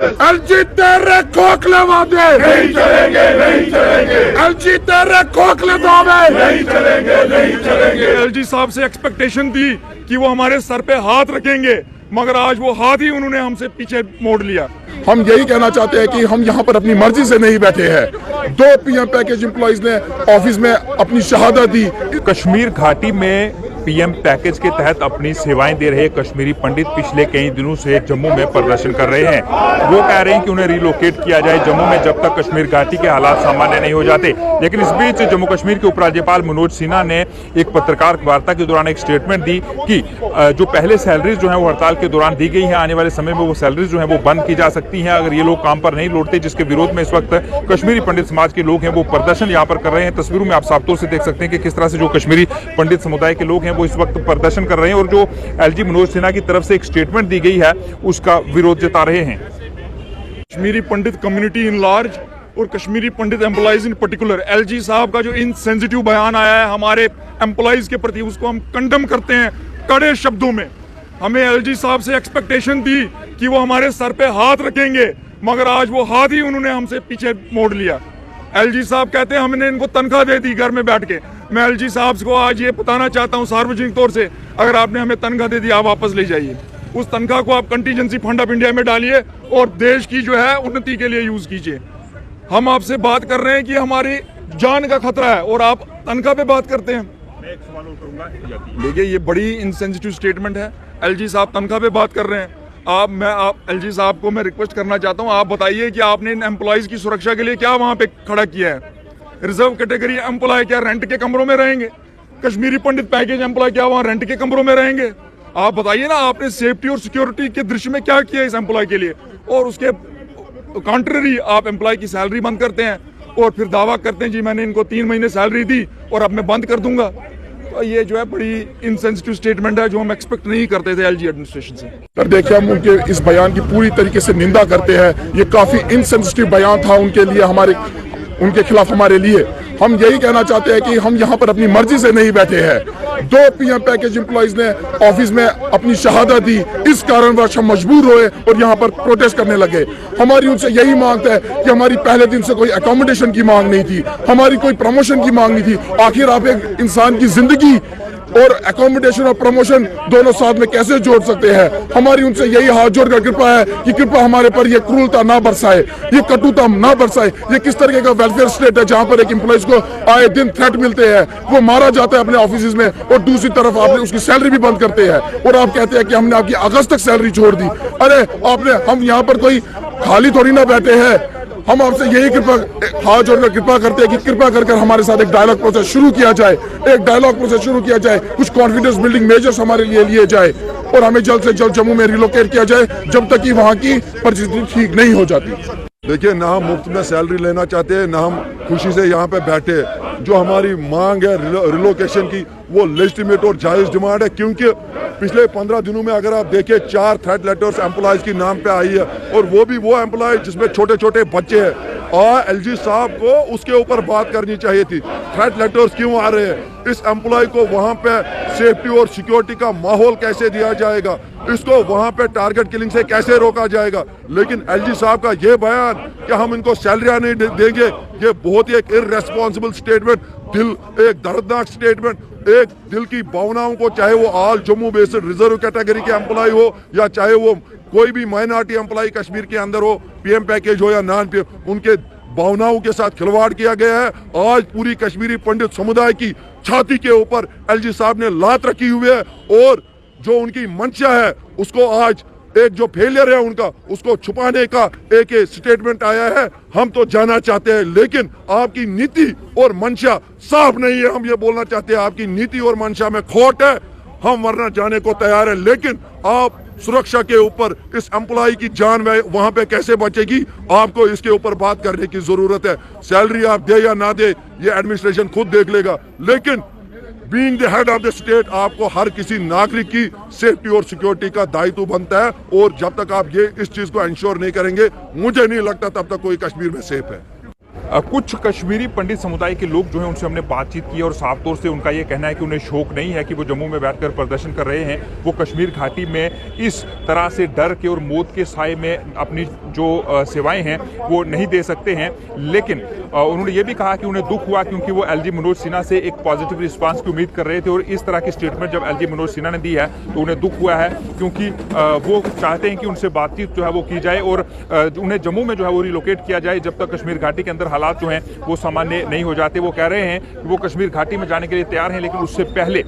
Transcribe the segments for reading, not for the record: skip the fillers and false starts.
LG तेरे खोखले वादे नहीं चलेंगे, नहीं चलेंगे, एलजी तेरे खोखले दावे नहीं चलेंगे, नहीं चलेंगे। एलजी साहब से एक्सपेक्टेशन थी कि वो हमारे सर पे हाथ रखेंगे, मगर आज वो हाथ ही उन्होंने हमसे पीछे मोड़ लिया। हम यही कहना चाहते हैं कि हम यहाँ पर अपनी मर्जी से नहीं बैठे हैं। 2 पीएम पैकेज एम्प्लॉइज ने ऑफिस में अपनी शहादत दी। कश्मीर घाटी में पीएम पैकेज के तहत अपनी सेवाएं दे रहे कश्मीरी पंडित पिछले कई दिनों से जम्मू में प्रदर्शन कर रहे हैं। वो कह रहे हैं कि उन्हें रिलोकेट किया जाए जम्मू में जब तक कश्मीर घाटी के हालात सामान्य नहीं हो जाते। लेकिन इस बीच जम्मू कश्मीर के उपराज्यपाल मनोज सिन्हा ने एक पत्रकार वार्ता के दौरान एक स्टेटमेंट दी कि जो पहले सैलरीज जो है वो हड़ताल के दौरान दी गई है, आने वाले समय में वो सैलरीज जो है वो बंद की जा सकती है अगर ये लोग काम पर नहीं लौटते, जिसके विरोध में इस वक्त कश्मीरी पंडित समाज के लोग हैं वो प्रदर्शन यहाँ पर कर रहे हैं। तस्वीरों में आप साफ तौर से देख सकते हैं कि किस तरह से जो कश्मीरी पंडित समुदाय के लोग हैं वो इस वक्त प्रदर्शन कर रहे हैं और जो एलजी मनोज सिन्हा की तरफ से एक स्टेटमेंट दी गई है उसका विरोध जता रहे हैं। कश्मीरी पंडित कम्युनिटी इन लार्ज और कश्मीरी पंडित एम्प्लॉइज इन पर्टिकुलर, एलजी साहब का जो इनसेंसिटिव बयान आया है हमारे एम्प्लॉइज के प्रति, उसको हम कंडम करते हैं कड़े शब्दों में। हमें एलजी साहब से एक्सपेक्टेशन थी कि वो हमारे सर पे हाथ रखेंगे, मगर आज वो हाथ ही उन्होंने हमसे पीछे मोड़ लिया। एलजी साहब कहते हैं हमने इनको तनख्वाह दे दी घर में बैठ के। मैं एलजी साहब को आज ये बताना चाहता हूँ सार्वजनिक तौर से, अगर आपने हमें तनख्वाह दे दी आप वापस ले जाइए। उस तनख्वाह को आप कंटीजेंसी फंड ऑफ इंडिया में डालिए और देश की जो है उन्नति के लिए यूज कीजिए। हम आपसे बात कर रहे हैं कि हमारी जान का खतरा है और आप तनख्वाह पे बात करते हैं। देखिए ये बड़ी इनसेंसिटिव स्टेटमेंट है। एलजी साहब तनख्वाह पे बात कर रहे हैं। आप एलजी साहब को मैं रिक्वेस्ट करना चाहता हूं, आप बताइए कि आपने इन एम्प्लॉइज की सुरक्षा के लिए क्या वहां पे खड़ा किया है। रिजर्व कैटेगरी एम्प्लॉय क्या रेंट के कमरों में रहेंगे? कश्मीरी पंडित पैकेज एम्प्लॉय क्या वहां रेंट के कमरों में रहेंगे? आप बताइए ना, आपने सेफ्टी और सिक्योरिटी के दृश्य में क्या किया इस एम्प्लॉय के लिए, और उसके कॉन्ट्ररी आप एम्प्लॉय की सैलरी बंद करते हैं और फिर दावा करते हैं जी मैंने इनको 3 महीने सैलरी दी और अब मैं बंद कर दूंगा। तो ये जो है बड़ी इनसेंसिटिव स्टेटमेंट है जो हम एक्सपेक्ट नहीं करते थे एलजी एडमिनिस्ट्रेशन से। पर देखिए हम उनके इस बयान की पूरी तरीके से निंदा करते हैं। ये काफी इनसेंसिटिव बयान था उनके लिए, उनके खिलाफ हमारे लिए। हम यही कहना चाहते हैं कि हम यहाँ पर अपनी मर्जी से नहीं बैठे हैं। 2 पीएम पैकेज एम्प्लॉइज ने ऑफिस में अपनी शहादत दी, इस कारणवश हम मजबूर हुए और यहाँ पर प्रोटेस्ट करने लगे। हमारी उनसे यही मांग है कि हमारी पहले दिन से कोई अकोमोडेशन की मांग नहीं थी, हमारी कोई प्रमोशन की मांग नहीं थी। आखिर आप एक इंसान की जिंदगी और अकोमोडेशन और प्रमोशन दोनों साथ में कैसे जोड़ सकते हैं? हमारी उनसे यही हाथ जोड़कर कृपा है कि कृपया हमारे पर ये क्रूरता ना बरसाए, ये कटुता ना बरसाए। ये किस तरीके का वेलफेयर स्टेट है जहां पर एक एम्प्लॉइज को आए दिन थ्रेट मिलते हैं, वो मारा जाता है अपने ऑफिस में, और दूसरी तरफ आपने उसकी सैलरी भी बंद करते हैं और आप कहते हैं कि हमने आपकी अगस्त तक सैलरी छोड़ दी। अरे हम यहाँ पर कोई खाली थोड़ी ना बैठे हैं। हम आपसे यही हाथ जोड़कर कृपा करते हैं कि कृपा कर हमारे साथ एक डायलॉग प्रोसेस शुरू किया जाए, कुछ कॉन्फिडेंस बिल्डिंग मेजर्स हमारे लिए लिए जाए और हमें जल्द से जल्द जम्मू में रिलोकेट किया जाए जब तक कि वहाँ की परिस्थिति ठीक नहीं हो जाती। देखिए, ना हम मुफ्त में सैलरी लेना चाहते हैं, ना हम खुशी से यहाँ पे बैठे। जो हमारी मांग है रिलोकेशन की, वो लेजिटिमेट और जायज डिमांड है, क्योंकि पिछले 15 दिनों में अगर आप देखें 4 थ्रेट लेटर्स एम्प्लॉयज की नाम पे आई है, और वो भी वो एम्प्लॉय जिसमें छोटे छोटे बच्चे हैं। और एलजी साहब को उसके ऊपर बात करनी चाहिए थी। थ्रेट लेटर्स क्यों आ रहे हैं? इस एम्प्लॉय को वहाँ पे सेफ्टी और सिक्योरिटी का माहौल कैसे दिया जाएगा? इसको वहाँ पे टारगेट किलिंग से कैसे रोका जाएगा? लेकिन एलजी साहब का ये बयान कि हम इनको सैलरियाँ नहीं देंगे, ये बहुत ही एक इररेस्पॉन्सिबल स्टेटमेंट, एक दर्दनाक स्टेटमेंट, एक दिल की भावनाओं को, चाहे वो all Jammu based reserve category के एम्प्लॉय हो या चाहे वो कोई भी माइनॉरिटी एम्प्लॉय कश्मीर के अंदर हो, पीएम पैकेज हो या नॉन पीएम, उनके भावनाओं के साथ खिलवाड़ किया गया है। आज पूरी कश्मीरी पंडित समुदाय की छाती के ऊपर एलजी साहब ने लात रखी हुई है और जो उनकी मंशा है उसको आज एक जो फेलियर है उनका, उसको छुपाने का एक स्टेटमेंट आया है। हम तो जाना चाहते हैं, लेकिन आपकी नीति और मंशा साफ नहीं है। हम ये बोलना चाहते हैं आपकी नीति और मंशा में खोट है। हम वरना जाने को तैयार है, लेकिन आप सुरक्षा के ऊपर इस एम्प्लॉय की जान वहां पे कैसे बचेगी, आपको इसके ऊपर बात करने की जरूरत है। सैलरी आप दे या ना दे, ये एडमिनिस्ट्रेशन खुद देख लेगा, लेकिन being the head of the state आपको हर किसी नागरिक की सेफ्टी और सिक्योरिटी का दायित्व बनता है। और जब तक आप इस चीज को इंश्योर नहीं करेंगे, मुझे नहीं लगता तब तक कोई कश्मीर में सेफ है। कुछ कश्मीरी पंडित समुदाय के लोग जो हैं उनसे हमने बातचीत की और साफ तौर से उनका ये कहना है कि उन्हें शौक नहीं है कि वो जम्मू में बैठकर प्रदर्शन कर रहे हैं। वो कश्मीर घाटी में इस तरह से डर के और मौत के साए में अपनी जो सेवाएं हैं वो नहीं दे सकते हैं। लेकिन उन्होंने ये भी कहा कि उन्हें दुख हुआ क्योंकि वो एलजी मनोज सिन्हा से एक पॉजिटिव रिस्पांस की उम्मीद कर रहे थे और इस तरह की स्टेटमेंट जब एलजी मनोज सिन्हा ने दी है तो उन्हें दुख हुआ है, क्योंकि वो चाहते हैं कि उनसे बातचीत जो है वो की जाए और उन्हें जम्मू में जो है वो रिलोकेट किया जाए जब तक कश्मीर घाटी के अंदर हालात जो हैं वो सामान्य नहीं हो जाते। वो कह रहे हैं कि वो कश्मीर घाटी में जाने के लिए तैयार हैं, लेकिन उससे पहले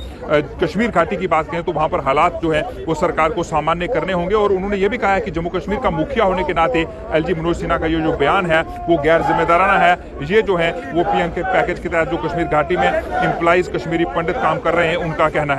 कश्मीर घाटी की बात करें तो वहां पर हालात जो है वो सरकार को सामान्य करने होंगे। और उन्होंने ये भी कहा है कि जम्मू कश्मीर का मुखिया होने के नाते एलजी मनोज सिन्हा का ये जो बयान है वो गैर जिम्मेदाराना है। ये जो है वो पीएम के पैकेज के तहत जो कश्मीर घाटी में एम्प्लॉइज कश्मीरी पंडित काम कर रहे हैं उनका कहना है।